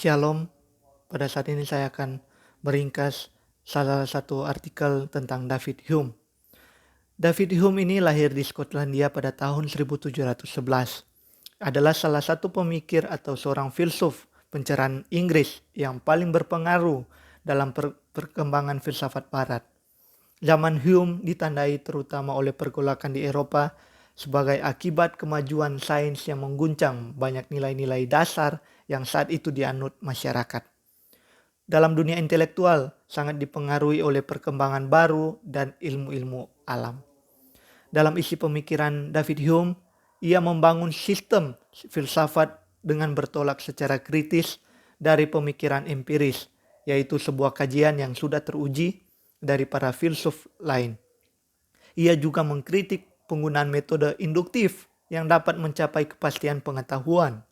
Shalom, pada saat ini saya akan meringkas salah satu artikel tentang David Hume. David Hume ini lahir di Skotlandia pada tahun 1711. Adalah salah satu pemikir atau seorang filsuf pencerahan Inggris yang paling berpengaruh dalam perkembangan filsafat barat. Zaman Hume ditandai terutama oleh pergolakan di Eropa sebagai akibat kemajuan sains yang mengguncang banyak nilai-nilai dasar yang saat itu dianut masyarakat. Dalam dunia intelektual sangat dipengaruhi oleh perkembangan baru dan ilmu-ilmu alam. Dalam isi pemikiran David Hume, ia membangun sistem filsafat dengan bertolak secara kritis dari pemikiran empiris, yaitu sebuah kajian yang sudah teruji dari para filsuf lain. Ia juga mengkritik penggunaan metode induktif yang dapat mencapai kepastian pengetahuan.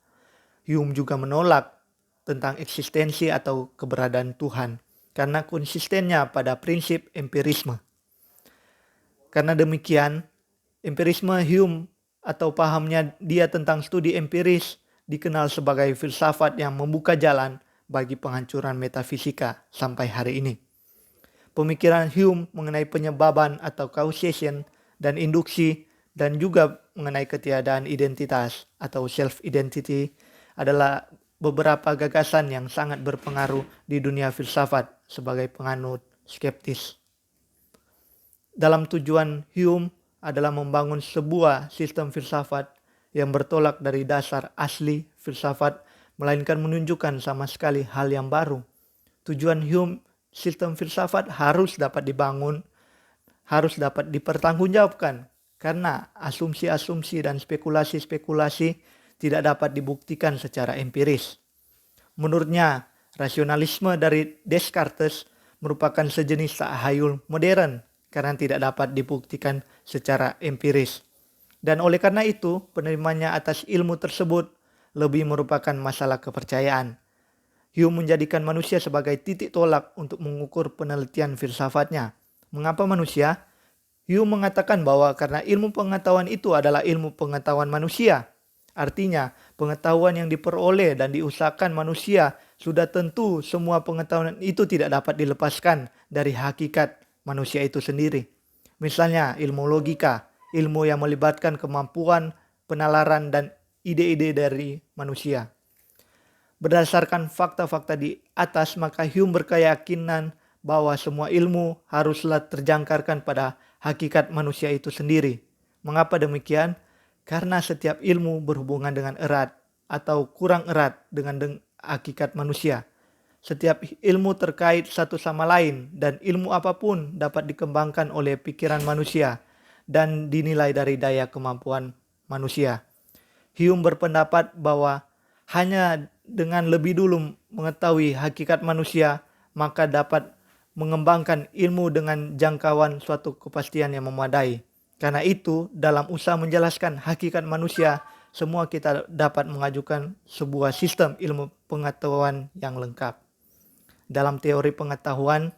Hume juga menolak tentang eksistensi atau keberadaan Tuhan karena konsistennya pada prinsip empirisme. Karena demikian, empirisme Hume atau pahamnya dia tentang studi empiris dikenal sebagai filsafat yang membuka jalan bagi penghancuran metafisika sampai hari ini. Pemikiran Hume mengenai penyebaban atau causation dan induksi dan juga mengenai ketiadaan identitas atau self-identity adalah beberapa gagasan yang sangat berpengaruh di dunia filsafat sebagai penganut skeptis. Dalam tujuan Hume adalah membangun sebuah sistem filsafat yang bertolak dari dasar asli filsafat, melainkan menunjukkan sama sekali hal yang baru. Tujuan Hume, sistem filsafat harus dapat dibangun, harus dapat dipertanggungjawabkan, karena asumsi-asumsi dan spekulasi-spekulasi tidak dapat dibuktikan secara empiris. Menurutnya, rasionalisme dari Descartes merupakan sejenis tahayul modern karena tidak dapat dibuktikan secara empiris. Dan oleh karena itu, penerimanya atas ilmu tersebut lebih merupakan masalah kepercayaan. Hume menjadikan manusia sebagai titik tolak untuk mengukur penelitian filsafatnya. Mengapa manusia? Hume mengatakan bahwa karena ilmu pengetahuan itu adalah ilmu pengetahuan manusia. Artinya, pengetahuan yang diperoleh dan diusahakan manusia sudah tentu semua pengetahuan itu tidak dapat dilepaskan dari hakikat manusia itu sendiri. Misalnya ilmu logika, ilmu yang melibatkan kemampuan penalaran dan ide-ide dari manusia. Berdasarkan fakta-fakta di atas, maka Hume berkeyakinan bahwa semua ilmu haruslah terjangkarkan pada hakikat manusia itu sendiri. Mengapa demikian? Karena setiap ilmu berhubungan dengan erat atau kurang erat dengan hakikat manusia. Setiap ilmu terkait satu sama lain dan ilmu apapun dapat dikembangkan oleh pikiran manusia dan dinilai dari daya kemampuan manusia. Hume berpendapat bahwa hanya dengan lebih dulu mengetahui hakikat manusia, maka dapat mengembangkan ilmu dengan jangkauan suatu kepastian yang memadai. Karena itu, dalam usaha menjelaskan hakikat manusia, semua kita dapat mengajukan sebuah sistem ilmu pengetahuan yang lengkap. Dalam teori pengetahuan,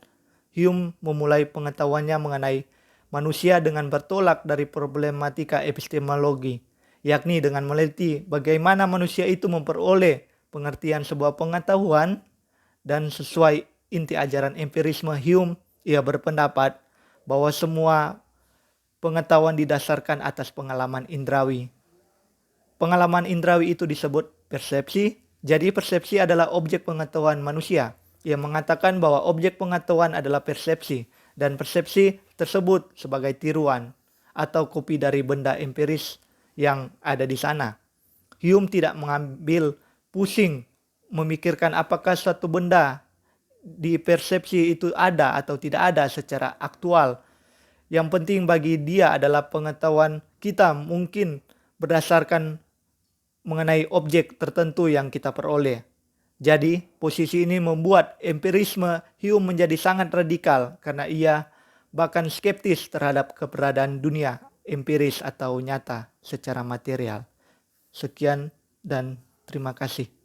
Hume memulai pengetahuannya mengenai manusia dengan bertolak dari problematika epistemologi, yakni dengan meneliti bagaimana manusia itu memperoleh pengertian sebuah pengetahuan. Dan sesuai inti ajaran empirisme Hume, ia berpendapat bahwa semua pengetahuan didasarkan atas pengalaman indrawi. Pengalaman indrawi itu disebut persepsi. Jadi persepsi adalah objek pengetahuan manusia. Ia mengatakan bahwa objek pengetahuan adalah persepsi, dan persepsi tersebut sebagai tiruan atau kopi dari benda empiris yang ada di sana. Hume tidak mengambil pusing memikirkan apakah suatu benda di persepsi itu ada atau tidak ada secara aktual. Yang penting bagi dia adalah pengetahuan kita mungkin berdasarkan mengenai objek tertentu yang kita peroleh. Jadi, posisi ini membuat empirisme Hume menjadi sangat radikal karena ia bahkan skeptis terhadap keberadaan dunia empiris atau nyata secara material. Sekian dan terima kasih.